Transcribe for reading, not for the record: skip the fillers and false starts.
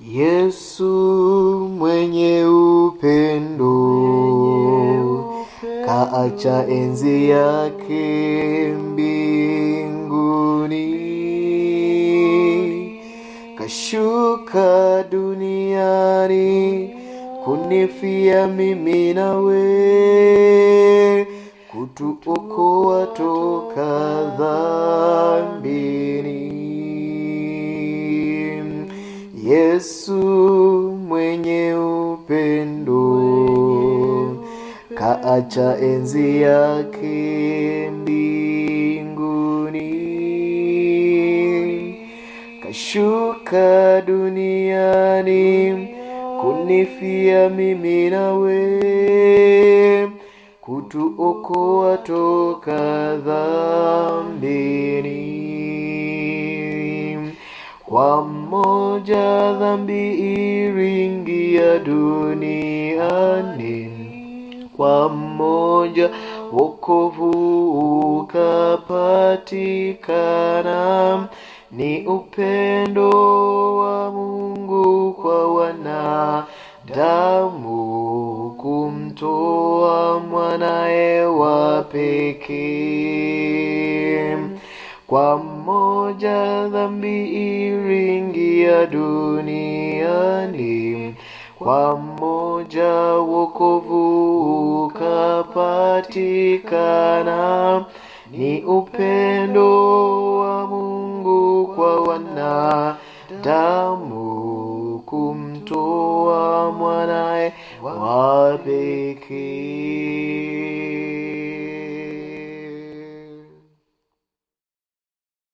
Yesu mwenye upendo, kaacha enzi yake mbinguni, kashuka duniani kunifia mimi nawe, kutuokoa toka dhambini. Yesu mwenye upendo, kaacha enzi yake mbinguni, kashuka duniani kunifia mimi nawe, kutuokoa toka dhambini. Kwa moja dhambi iliingia duniani, kwa moja wokovu ukapatikana. Ni upendo wa Mungu kwa wanadamu, kumtoa mwanae wa pekee. Kwa moja dhambi iliingia duniani, kwa moja wokovu ukapatikana. Ni upendo wa Mungu